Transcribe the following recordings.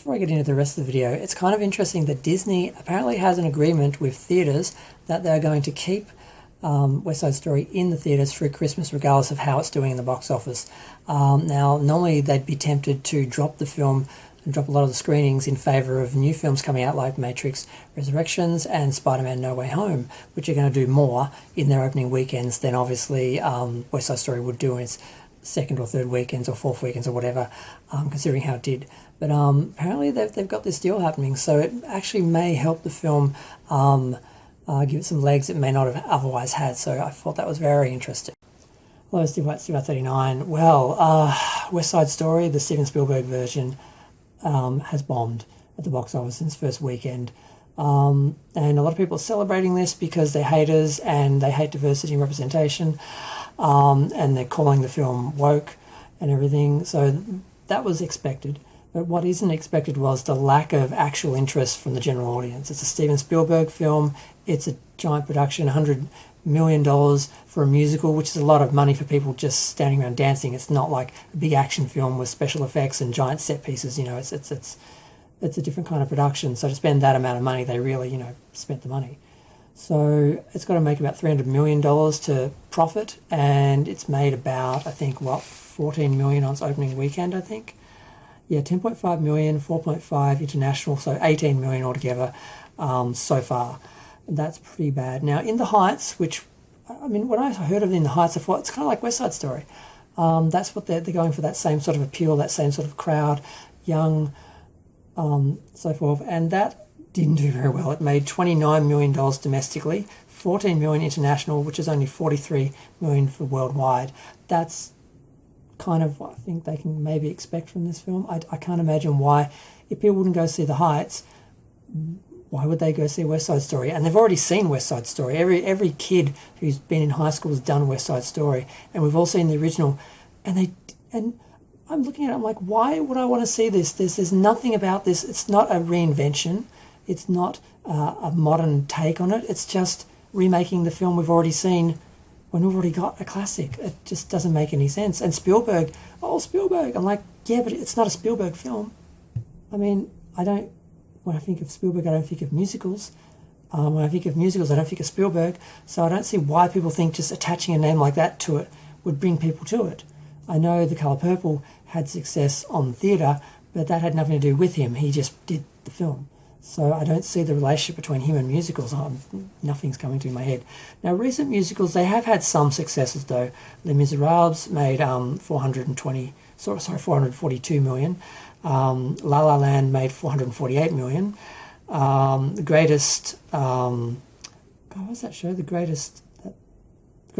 before I get into the rest of the video, it's kind of interesting that Disney apparently has an agreement with theatres that they're going to keep West Side Story in the theatres through Christmas, regardless of how it's doing in the box office. Now, normally they'd be tempted to drop the film and drop a lot of the screenings in favour of new films coming out like Matrix Resurrections and Spider-Man No Way Home, which are going to do more in their opening weekends than obviously West Side Story would do in its second or third weekends or fourth weekends or whatever, considering how it did. But apparently they've got this deal happening, so it actually may help the film give it some legs it may not have otherwise had, so I thought that was very interesting. Hello, Steve White, Steve White 39. Well, West Side Story, the Steven Spielberg version, has bombed at the box office since first weekend. And a lot of people are celebrating this because they're haters and they hate diversity and representation, and they're calling the film woke and everything. So that was expected. But what isn't expected was the lack of actual interest from the general audience. It's a Steven Spielberg film. It's a giant production, $100 million for a musical, which is a lot of money for people just standing around dancing. It's not like a big action film with special effects and giant set pieces. You know, it's a different kind of production. So to spend that amount of money, they really, spent the money. So it's got to make about $300 million to profit, and it's made about, I think, $14 million on its opening weekend, I think. Yeah, 10.5 million, 4.5 international, so 18 million altogether so far. That's pretty bad. Now, In the Heights, which, when I heard of In the Heights, I thought it's kind of like West Side Story. That's what they're going for, that same sort of appeal, that same sort of crowd, young, so forth. And that didn't do very well. It made $29 million domestically, 14 million international, which is only 43 million for worldwide. That's kind of what I think they can maybe expect from this film. I can't imagine why, if people wouldn't go see The Heights, why would they go see West Side Story? And they've already seen West Side Story. Every kid who's been in high school has done West Side Story, and we've all seen the original. And I'm looking at it, I'm like, why would I want to see this? There's nothing about this. It's not a reinvention. It's not a modern take on it. It's just remaking the film we've already seen when we've already got a classic. It just doesn't make any sense. And Spielberg, I'm like, yeah, but it's not a Spielberg film. When I think of Spielberg, I don't think of musicals. When I think of musicals, I don't think of Spielberg. So I don't see why people think just attaching a name like that to it would bring people to it. I know The Colour Purple had success on theatre, but that had nothing to do with him. He just did the film. So I don't see the relationship between him and musicals. Nothing's coming to my head. Now, recent musicals, they have had some successes though. Les Miserables made 442 million. La La Land made 448 million. The Greatest, what was that show? The Greatest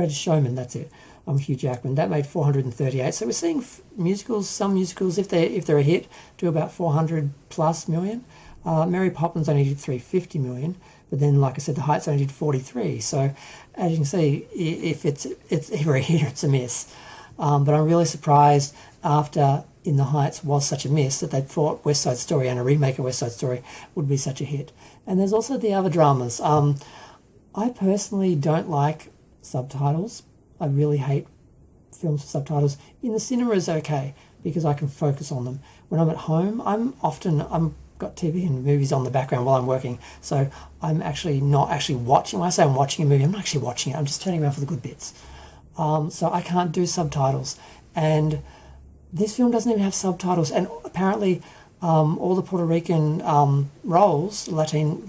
Showman, that's it. Hugh Jackman, that made 438. So we're seeing musicals, some musicals, if they're a hit, do about 400 plus million. Mary Poppins only did 350 million, but then, like I said, The Heights only did 43. So, as you can see, if it's either a hit or it's a miss. But I'm really surprised after In the Heights was such a miss that they thought West Side Story and a remake of West Side Story would be such a hit. And there's also the other dramas. I personally don't like subtitles. I really hate films with subtitles. In the cinema is okay because I can focus on them. When I'm at home, I'm got TV and movies on the background while I'm working, so I'm actually not actually watching. When I say I'm watching a movie, I'm not actually watching it. I'm just turning around for the good bits. So I can't do subtitles, and this film doesn't even have subtitles. And apparently, all the Puerto Rican roles, the Latin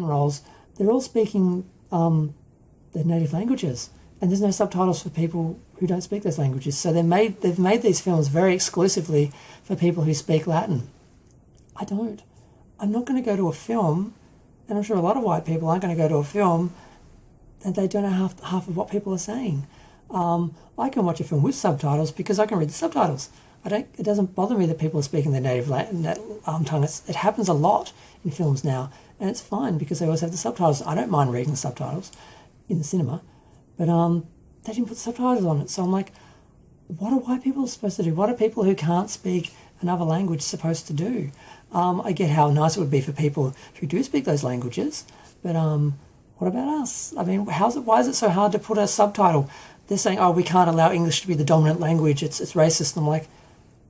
roles, they're all speaking their native languages, and there's no subtitles for people who don't speak those languages. So they've made these films very exclusively for people who speak Latin. I don't. I'm not going to go to a film, and I'm sure a lot of white people aren't going to go to a film and they don't know half of what people are saying. I can watch a film with subtitles because I can read the subtitles. It doesn't bother me that people are speaking their native tongue. It happens a lot in films now, and it's fine because they always have the subtitles. I don't mind reading the subtitles in the cinema, but they didn't put subtitles on it. So I'm like, what are white people supposed to do? What are people who can't speak another language supposed to do? I get how nice it would be for people who do speak those languages, but what about us? Why is it so hard to put a subtitle? They're saying, oh, we can't allow English to be the dominant language. It's racist. And I'm like,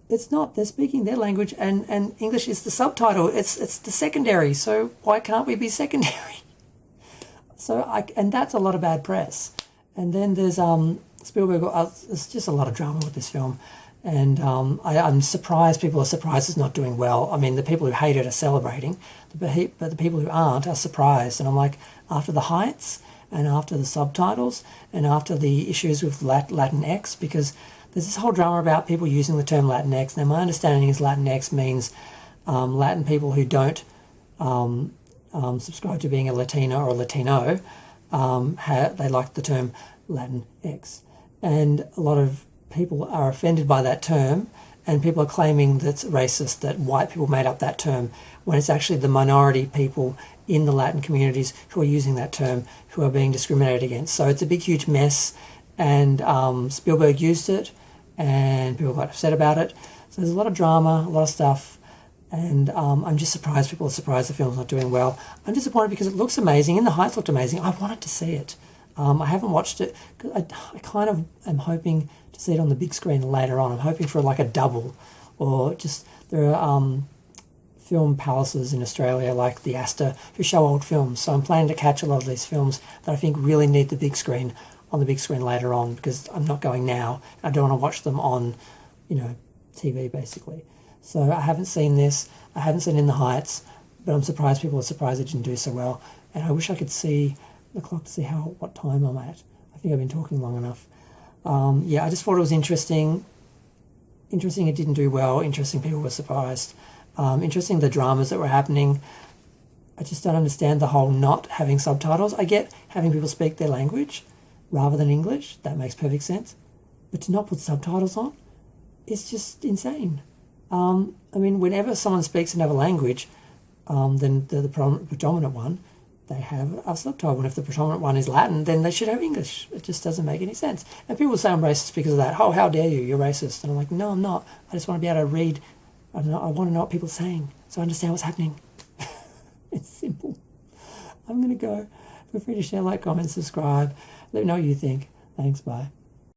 It's not. They're speaking their language, and English is the subtitle. It's the secondary. So why can't we be secondary? And that's a lot of bad press. And then there's Spielberg. There's just a lot of drama with this film, and I'm surprised people are surprised it's not doing well. I mean, the people who hate it are celebrating, but the people who aren't are surprised. And I'm like, after The Heights, and after the subtitles, and after the issues with Latinx, because there's this whole drama about people using the term Latinx. Now, my understanding is Latinx means Latin people who don't subscribe to being a Latina or a Latino. They like the term Latinx. And a lot of people are offended by that term, and people are claiming that's racist, that white people made up that term, when it's actually the minority people in the Latin communities who are using that term who are being discriminated against. So it's a big, huge mess, and Spielberg used it, and people got upset about it. So there's a lot of drama, a lot of stuff, and I'm just surprised people are surprised the film's not doing well. I'm disappointed because it looks amazing. In the Heights looked amazing. I wanted to see it. I haven't watched it because I kind of am hoping to see it on the big screen later on. I'm hoping for like a double, or just there are film palaces in Australia like the Astor who show old films. So I'm planning to catch a lot of these films that I think really need the big screen on the big screen later on, because I'm not going now. I don't want to watch them on, TV basically. So I haven't seen this. I haven't seen In the Heights, but I'm surprised people are surprised it didn't do so well. And I wish I could see the clock to see what time I'm at. I think I've been talking long enough. I just thought it was interesting. Interesting it didn't do well. Interesting people were surprised. Interesting the dramas that were happening. I just don't understand the whole not having subtitles. I get having people speak their language rather than English. That makes perfect sense. But to not put subtitles on, it's just insane. Whenever someone speaks another language, then the predominant one, they have a subtitle. And if the predominant one is Latin, then they should have English. It just doesn't make any sense. And people say I'm racist because of that. Oh, how dare you? You're racist. And I'm like, no, I'm not. I just want to be able to read. I want to know what people are saying, so I understand what's happening. It's simple. I'm going to go. Feel free to share, like, comment, subscribe. Let me know what you think. Thanks, bye.